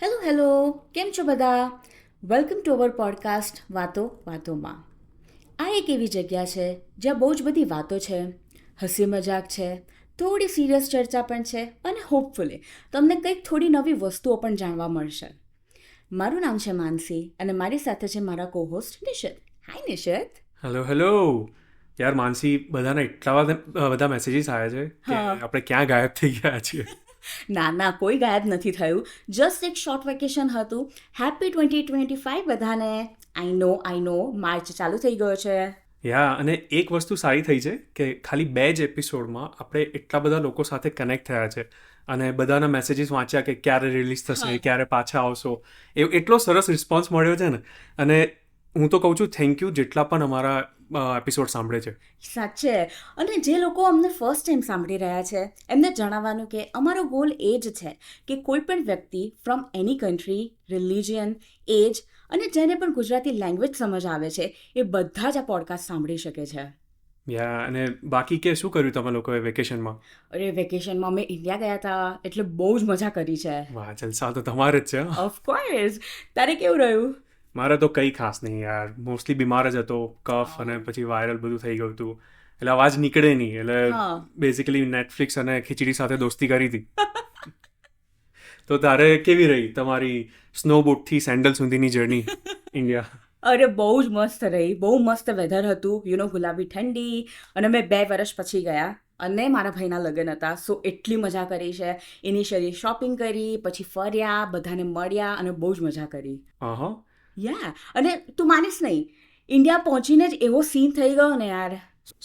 Hello hello, કેમ છો બધા? વેલકમ ટુ અવર પોડકાસ્ટ વાતો વાતોમાં. આ એક એવી જગ્યા છે જ્યાં બહુ જ બધી વાતો છે, હસી મજાક છે, થોડી સિરિયસ ચર્ચા પણ છે અને હોપફુલી તમને કંઈક થોડી નવી વસ્તુઓ પણ જાણવા મળશે. મારું નામ છે માનસી અને મારી સાથે છે મારા cohost Nishit. Hi Nishit. Hello hello. યાર માનસી, બધાના એટલા બધા મેસેજીસ આવ્યા છે કે હા. આપણે ક્યાં ગાયબ થઈ ગયા છીએ. ના ના, કોઈ ગાયબ નથી થયું. જસ્ટ એક શોર્ટ વેકેશન હતું. હેપી 2025 બધાને. આઈ નો માર્ચ ચાલુ થઈ ગયો છે. અને એક વસ્તુ સારી થઈ છે કે ખાલી 2 જ એપિસોડમાં આપણે એટલા બધા લોકો સાથે કનેક્ટ થયા છે અને બધાના મેસેજીસ વાંચ્યા કે ક્યારે રિલીઝ થશે, હા. ક્યારે પાછા આવશો. એટલો સરસ રિસ્પોન્સ મળ્યો છે ને. અને હું તો કહું છું થેન્ક યુ જેટલા પણ અમારા એપિસોડ સાંભળે છે. સાચે. અને જે લોકો અમને ફર્સ્ટ ટાઈમ સાંભળી રહ્યા છે એમને જણાવવાનું કે અમારો ગોલ એ જ છે કે કોઈ પણ વ્યક્તિ ફ્રોમ એની કન્ટ્રી, રિલિજિયન, એજ અને જેને પણ ગુજરાતી લેંગ્વેજ સમજ આવે છે એ બધા જ આ પોડકાસ્ટ સાંભળી શકે છે. અને બાકી કે શું કર્યું તમે લોકોએ વેકેશનમાં? અરે વેકેશનમાં અમે ઇન્ડિયા ગયા હતા એટલે બહુ જ મજા કરી છે. વાહ, જલસા તો તમારે જ છે હં? ઓફકોર્સ. તારે કેવું રહ્યું? મારે તો કંઈ ખાસ નહીં યાર, મોસ્ટલી બીમાર જ હતો. કફ અને પછી વાયરલ બધું થઈ ગયું હતું, એટલે અવાજ નીકળે નહીં. એટલે હા. બેઝિકલી નેટફ્લિક્સ અને ખીચડી સાથે દોસ્તી કરી હતી. તો તારે કેવી રહી તમારી સ્નોબોટથી સેન્ડલ સુધીની જર્ની ઇન્ડિયા? અરે બહુ જ મસ્ત રહી. બહુ મસ્ત વેધર હતું, ગુલાબી ઠંડી. અને મેં 2 વર્ષ પછી ગયા અને મારા ભાઈના લગ્ન હતા, સો એટલી મજા કરી છે. ઇનિશિયલી શોપિંગ કરી, પછી ફર્યા, બધાને મળ્યા અને બહુ જ મજા કરી. હા. યા. અને તું માનીશ નહીં, ઇન્ડિયા પહોંચીને જ એવો સીન થઈ ગયો ને યાર.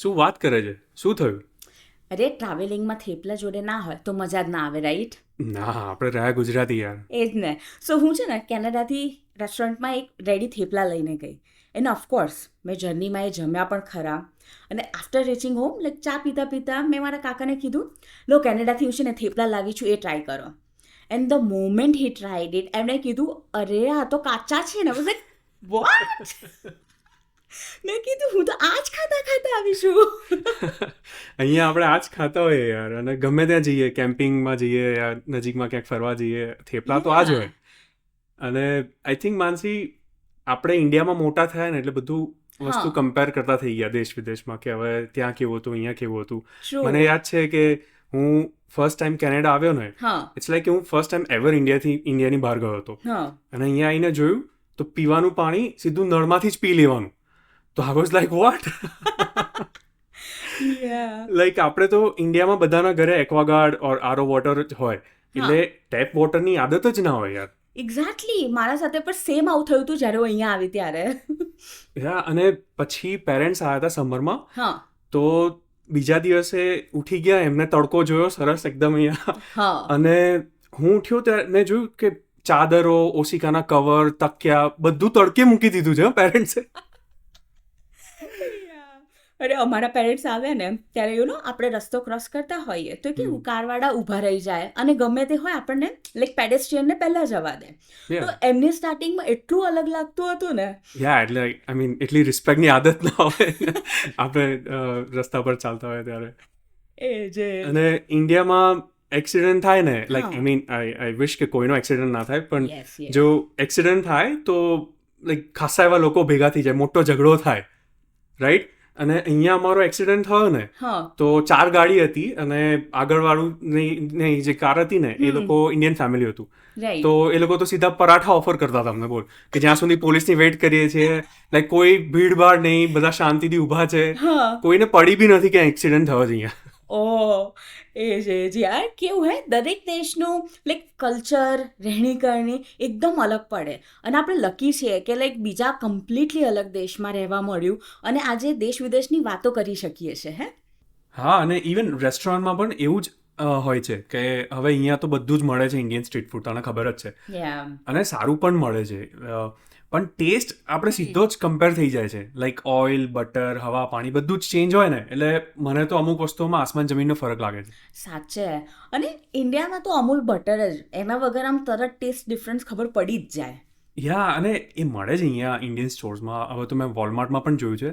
શું વાત કરે છે? શું થયું? અરે ટ્રાવેલિંગમાં થેપલા જોડે ના હોય તો મજા જ ના આવે, રાઈટ? ના, આપણે રહ્યા ગુજરાતી યાર. એ જ ને. સો હું છે ને કેનેડાથી રેસ્ટોરન્ટમાં એક રેડી થેપલા લઈને ગઈ. એને ઓફકોર્સ મેં જર્નીમાં એ જમ્યા પણ ખરા. અને આફ્ટર રીચિંગ હોમ ચા પીતા પીતા મેં મારા કાકાને કીધું, લો કેનેડાથી હું છે ને થેપલા લાવી છું, એ ટ્રાય કરો. And the moment he tried it, એમણે કીધું, અરે આ તો કાચા છે ને. Was what? મેં કીધું હું તો આ જ ખાતા ખાતા આવીશું. અહીંયા આપણે આ જ ખાતા હોઈએ યાર, અને ગમે ત્યાં જઈએ, કેમ્પિંગમાં જઈએ યા નજીકમાં ક્યાંક ફરવા જઈએ, થેપલા તો આ જ હોય. અને આઈ થિંક માનસી, આપણે ઇન્ડિયામાં મોટા થયા ને એટલે બધું વસ્તુ કમ્પેર કરતા થઈ ગયા દેશ વિદેશમાં, કે હવે ત્યાં કેવું હતું, અહીંયા કેવું હતું. મને યાદ છે કે હું ફર્સ્ટ ટાઈમ કેનેડા આવ્યો ને, ઇટ્સ લાઈક હું ફર્સ્ટ ટાઈમ એવર ઇન્ડિયાની બહાર ગયો હતો. અને અહીંયા આવીને જોયું તો પીવાનું પાણી સીધું નળમાંથી જ પી લેવાનું. તો I was like what. Like આપણે તો ઇન્ડિયામાં બધાના ઘરે એક્વાગાર્ડ ઓર આરો વોટર જ હોય, એટલે ટેપ વોટરની આદત જ ના હોય યાર. એક્ઝેક્ટલી. મારા સાથે પણ સેમ આવું થયું હતું જ્યારે હું અહીંયા આવી ત્યારે. અને પછી પેરેન્ટ્સ આવ્યા હતા સમરમાં. હા. તો બીજા દિવસે ઉઠી ગયા, એમને તડકો જોયો સરસ એકદમ અહીંયા. અને હું ઉઠ્યો ત્યારે મેં જોયું કે ચાદરો, ઓશિકાના કવર, તકિયા બધું તડકે મૂકી દીધું છે પેરેન્ટ્સે. અરે અમારા પેરેન્ટ્સ આવે ને ત્યારે આપણે રસ્તો ક્રોસ કરતા હોઈએ તો કેવું કારવાળા ઊભા રહી જાય અને ગમે તે હોય આપણને પેડેસ્ટ્રિયનને પહેલા જવા દે. તો એમની સ્ટાર્ટિંગમાં એટલું અલગ લાગતું હતું ને. એટલે આઈ મીન એટલી રિસ્પેક્ટની આદત ના હોય આપણે રસ્તા પર ચાલતા હોય ત્યારે. એ જે. અને ઇન્ડિયામાં એક્સિડન્ટ થાય ને, લાઈક આઈ મીન આઈ વિશ કે કોઈનો એક્સિડન્ટ ના થાય, પણ જો એક્સિડન્ટ થાય તો લાઈક ખાસા એવા લોકો ભેગા થઈ જાય, મોટો ઝઘડો થાય, રાઈટ? અને અહીંયા અમારો એક્સિડન્ટ થયો ને, તો 4 ગાડી હતી અને આગળવાળું જે કાર હતી ને એ લોકો ઇન્ડિયન ફેમિલી હતું. તો એ લોકો તો સીધા પરાઠા ઓફર કરતા હતા અમને, બોલ, કે જ્યાં સુધી પોલીસની વેઇટ કરીએ છીએ, લાઈક કોઈ ભીડભાડ નહીં, બધા શાંતિથી ઊભા છે, કોઈને પડી બી નથી કે એક્સિડન્ટ થયો છે અહીંયા. એ જ યાર. કેવું હે, દરેક દેશનું કલ્ચર, રહેણી કરણી એકદમ અલગ પડે. અને આપણે લકી છીએ કે બીજા કમ્પ્લીટલી અલગ દેશમાં રહેવા મળ્યું અને આજે દેશ વિદેશની વાતો કરી શકીએ છીએ. હા. અને ઇવન રેસ્ટોરન્ટમાં પણ એવું જ હોય છે કે હવે અહીંયા તો બધું જ મળે છે ઇન્ડિયન સ્ટ્રીટ ફૂડ, તને ખબર જ છે. અને સારું પણ મળે છે, પણ ટેસ્ટ આપણે સીધો જ કમ્પેર થઈ જાય છે. લાઈક ઓઇલ, બટર, હવા, પાણી બધું જ ચેન્જ હોય ને, એટલે મને તો અમુક વસ્તુઓમાં આસમાન જમીનનો ફરક લાગે છે. સાચે. અને ઇન્ડિયામાં તો અમૂલ બટર જ, એના વગર આમ તરત ટેસ્ટ ડિફરન્સ ખબર પડી જ જાય. યા અને એ મળે છે અહીંયા ઇન્ડિયન સ્ટોર્સમાં. હવે તો મેં વોલમાર્ટમાં પણ જોયું છે,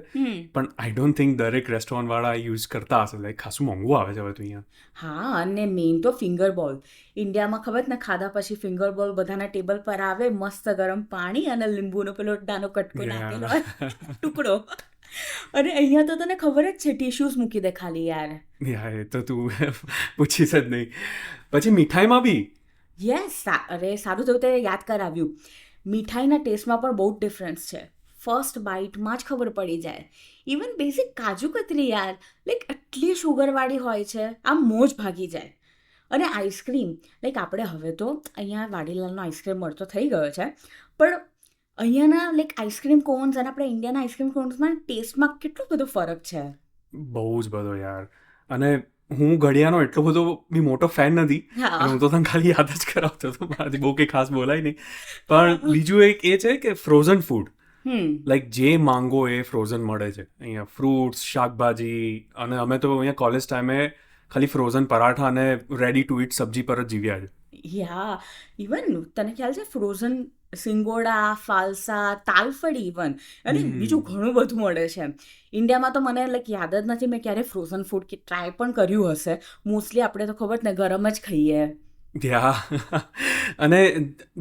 પણ આઈ ડોન્ટ થિંક દરેક રેસ્ટોરન્ટવાળા યુઝ કરતા હશે. લાઈક ખાસું મોંઘું આવે છે હવે તો અહીંયા. હા, અને મેઇન તો ફિંગર બોલ. ઇન્ડિયામાં ખબર જ ને, ખાધા પછી ફિંગર બોલ બધાના ટેબલ પર આવે, મસ્ત ગરમ પાણી અને લીંબુનો પેલો નાનો કટકો નાખેલો હોય, ટુકડો. અને અહીંયા તો તને ખબર જ છે, ટીશ્યુઝ મૂકી દે ખાલી યાર. યા એ તો તું પૂછીશ જ નહીં. પછી મીઠાઈમાં બી યસ, અરે સારું થયું તે યાદ કરાવ્યું. મીઠાઈના ટેસ્ટમાં પણ બહુ જ ડિફરન્સ છે. ફર્સ્ટ બાઇટમાં જ ખબર પડી જાય. ઇવન બેઝિક કાજુ કતરી યાર, લાઈક આટલી શુગરવાળી હોય છે, આમ મોજ ભાગી જાય. અને આઈસ્ક્રીમ, લાઈક આપણે હવે તો અહીંયા વાડીલાલનો આઈસ્ક્રીમ મળતો થઈ ગયો છે, પણ અહીંયાના લાઈક આઈસ્ક્રીમ કોન્સ અને આપણે ઇન્ડિયાના આઈસ્ક્રીમ કોન્સમાં ટેસ્ટમાં કેટલો બધો ફરક છે. બહુ જ બધો યાર. અને હું ઘડિયાનો એટલો બધો બી મોટો ફેન નથી, અને હું તો તને ખાલી યાદ જ કરાવતો હતો, મારાથી બહુ કંઈ ખાસ બોલાય નહીં. પણ બીજું એક એ છે કે ફ્રોઝન ફૂડ, લાઈક જે માંગો એ ફ્રોઝન મળે છે અહીંયા. ફ્રૂટ્સ, શાકભાજી, અને અમે તો અહીંયા કોલેજ ટાઈમે ખાલી ફ્રોઝન પરાઠા અને રેડી ટુ ઇટ સબ્જી પર જ જીવ્યા છે. યા, ઇવન તને ખ્યાલ છે ફ્રોઝન સિંગોડા, ફાલસા, તાલફળી ઇવન, અને બીજું ઘણું બધું મળે છે. ઇન્ડિયામાં તો મને લાઈક યાદ જ નથી મેં ક્યારે ફ્રોઝન ફૂડ ટ્રાય પણ કર્યું હશે. મોસ્ટલી આપણે તો ખબર ને ગરમ જ ખાઈએ. યા અને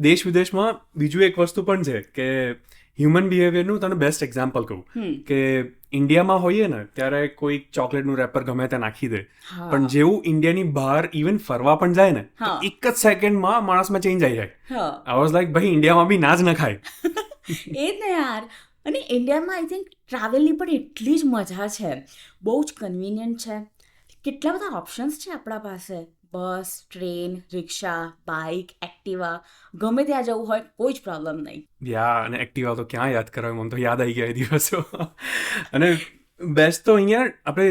દેશ વિદેશમાં બીજું એક વસ્તુ પણ છે કે હ્યુમન બિહેવિયરનું તને બેસ્ટ એક્ઝામ્પલ કહું કે ઇન્ડિયામાં હોઈએ ને ત્યારે કોઈ ચોકલેટનું રેપર ગમે તે નાખી દે, પણ જેવું ઇન્ડિયાની બહાર ઇવન ફરવા પણ જાય ને, એક જ સેકન્ડમાં માણસમાં ચેન્જ આવી જાય. આઈ વોઝ લાઈક ભાઈ ઇન્ડિયામાં બી ના જ ન ખાય. એ જ ને યાર. અને ઇન્ડિયામાં આઈ થિંક ટ્રાવેલની પણ એટલી જ મજા છે, બહુ જ કન્વિનિયન્ટ છે. કેટલા બધા ઓપ્શન્સ છે આપણા પાસે. બસ, ટ્રેન, રિક્ષા, બાઇક, એક્ટિવા, ગમે ત્યાં જવું હોય કોઈ જ પ્રોબ્લેમ નહીં. યા, અને એક્ટિવા તો ક્યાં યાદ કરાવે, મને તો યાદ આવી ગયા એ દિવસો. અને બેસ્ટ તો અહીંયા આપણે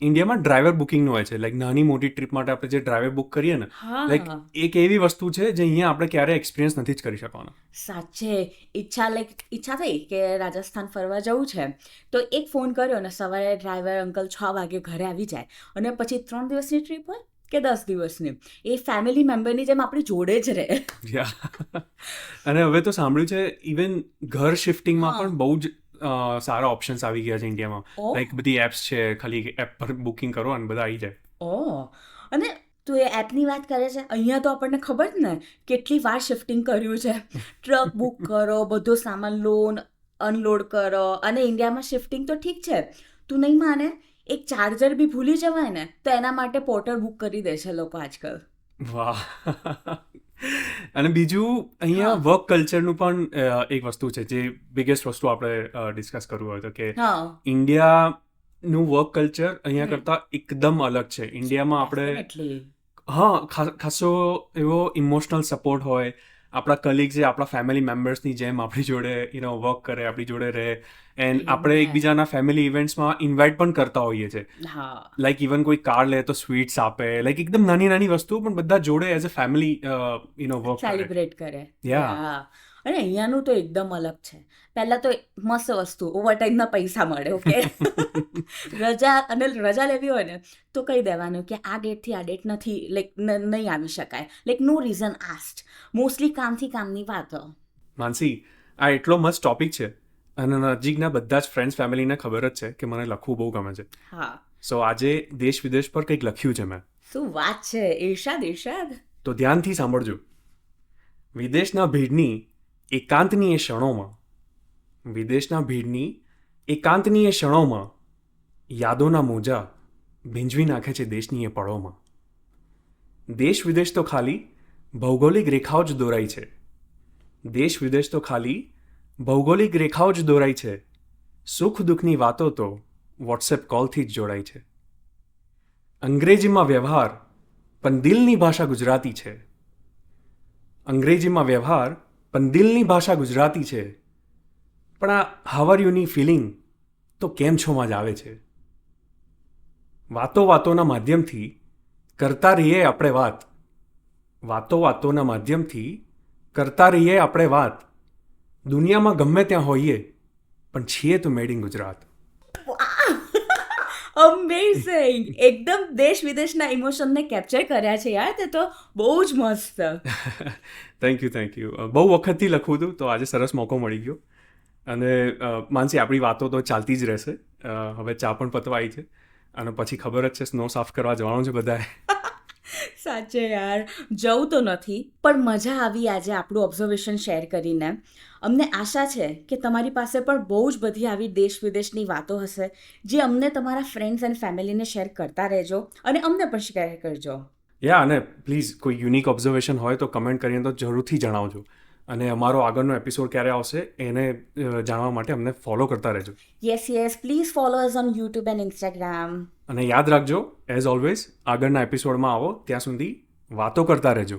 ઇન્ડિયામાં ડ્રાઈવર બુકિંગનું હોય છે. લાઈક નાની મોટી ટ્રીપ માટે આપણે જે ડ્રાઈવર બુક કરીએ ને, લાઈક એક એવી વસ્તુ છે જે અહીંયા આપણે ક્યારેય એક્સપિરિયન્સ નથી જ કરી શકવાના. સાચે ઈચ્છા થઈ કે રાજસ્થાન ફરવા જવું છે, તો એક ફોન કર્યો અને સવારે ડ્રાઈવર અંકલ 6 વાગે ઘરે આવી જાય, અને પછી 3 દિવસની ટ્રીપ હોય કે 10 દિવસની, એ ફેમિલી મેમ્બરની જેમ આપણી જોડે જ રહે. અને હવે તો સાંભળ્યું છે ઇવન ઘર શિફ્ટિંગમાં પણ બહુ જ સારા ઓપ્શન્સ આવી ગયા છે ઇન્ડિયામાં. લાઈક બધી એપ્સ છે, ખાલી એપ પર બુકિંગ કરો અને બધા આવી જાય. અને તું એ એપની વાત કરે છે, અહીંયા તો આપણને ખબર જ ને કેટલી વાર શિફ્ટિંગ કર્યું છે. ટ્રક બુક કરો, બધો સામાન અનલોડ કરો. અને ઇન્ડિયામાં શિફ્ટિંગ તો ઠીક છે, તું નહીં માને, એક ચાર્જર બી ભૂલી જવાય ને તો એના માટે પોર્ટર બુક કરી દે છે લોકો આજકાલ. વાહ. અને બીજું અહીંયા વર્ક કલ્ચરનું પણ એક વસ્તુ છે જે બિગેસ્ટ વસ્તુ આપણે ડિસ્કસ કરવું હોય તો કે ઇન્ડિયાનું વર્ક કલ્ચર અહીંયા કરતાં એકદમ અલગ છે. ઇન્ડિયામાં આપણે ખાસો એવો ઇમોશનલ સપોર્ટ હોય. આપણા કલીગ્સ જે આપણા ફેમિલી મેમ્બર્સની જેમ આપણી જોડે વર્ક કરે, આપણી જોડે રહે, એન્ડ આપણે એકબીજાના ફેમિલી ઇવેન્ટ્સમાં ઇન્વાઇટ પણ કરતા હોઈએ છીએ. લાઈક ઇવન કોઈ કાર લે તો સ્વીટ્સ આપે, લાઈક એકદમ નાની નાની વસ્તુ, પણ બધા જોડે as a family work celebrate કરે. અને અહીંયાનું તો એકદમ અલગ છે. પહેલાં તો મસ્ત વસ્તુ, ઓવરટાઈમના પૈસા મળે. ઓકે, રજા લેવી હોય ને તો કહી દેવાનું કે આ ડેટથી આ ડેટ નથી, લાઈક નહીં આવી શકાય, લાઈક નો રીઝન આસ્ડ. મોસ્ટલી કામની વાતો. માનસી, આ એટલો મસ્ત ટોપિક છે અને નજીકના બધા જ ફ્રેન્ડ્સ ફેમિલીને ખબર જ છે કે મને લખવું બહુ ગમે છે. સો આજે દેશ વિદેશ પર કંઈક લખ્યું છે મેં. શું વાત છે! ઇરશાદ. તો ધ્યાનથી સાંભળજો. વિદેશના ભીડની એકાંતની એ ક્ષણોમાં, વિદેશના ભીડની એકાંતની એ ક્ષણોમાં યાદોના મોજા ભીંજવી નાખે છે દેશની એ પળોમાં. દેશ વિદેશ તો ખાલી ભૌગોલિક રેખાઓ જ દોરાઈ છે. દેશ વિદેશ તો ખાલી ભૌગોલિક રેખાઓ જ દોરાઈ છે. સુખ દુઃખની વાતો તો વોટ્સએપ કોલથી જ જોડાય છે. અંગ્રેજીમાં વ્યવહાર પણ દિલની ભાષા ગુજરાતી છે. અંગ્રેજીમાં વ્યવહાર પણ દિલની ભાષા ગુજરાતી છે. પણ આ હાવર યુની ફિલિંગ તો કેમ છોમાં જ આવે છે. વાતોના માધ્યમથી કરતા રહીએ આપણે વાત. વાતોના માધ્યમથી કરતા રહીએ આપણે વાત. દુનિયામાં ગમે ત્યાં હોઈએ પણ છીએ તો મેડ ઇન ગુજરાત. અમેઝિંગ, એકદમ દેશ વિદેશના ઇમોશનને કેપ્ચર કર્યા છે યાર, તે તો બહુ જ મસ્ત. Thank you. બહુ વખતથી લખવું હતું તો આજે સરસ મોકો મળી ગયો. અને માનસી, આપણી વાતો તો ચાલતી જ રહેશે. હવે ચા પણ પતવા આવી છે અને પછી ખબર જ છે સ્નો સાફ કરવા જવાનું છે બધાએ. સાચે યાર, જવું તો નથી પણ મજા આવી આજે આપણું ઓબ્ઝર્વેશન શેર કરીને. અમને આશા છે કે તમારી પાસે પણ બહુ જ બધી આવી દેશ વિદેશની વાતો હશે જે અમને તમારા ફ્રેન્ડ્સ એન્ડ ફેમિલીને શેર કરતા રહેજો અને અમને પણ શેર કરજો. યા, અને પ્લીઝ કોઈ યુનિક ઓબ્ઝર્વેશન હોય તો કમેન્ટ કરીને તો જરૂરથી જણાવજો. અને અમારો આગળનો એપિસોડ ક્યારે આવશે એને જાણવા માટે અમને ફોલો કરતા રહેજો. Yes, please follow us on YouTube and Instagram. અને યાદ રાખજો, એઝ ઓલવેઝ આગળના એપિસોડમાં આવો ત્યાં સુધી વાતો કરતા રહેજો.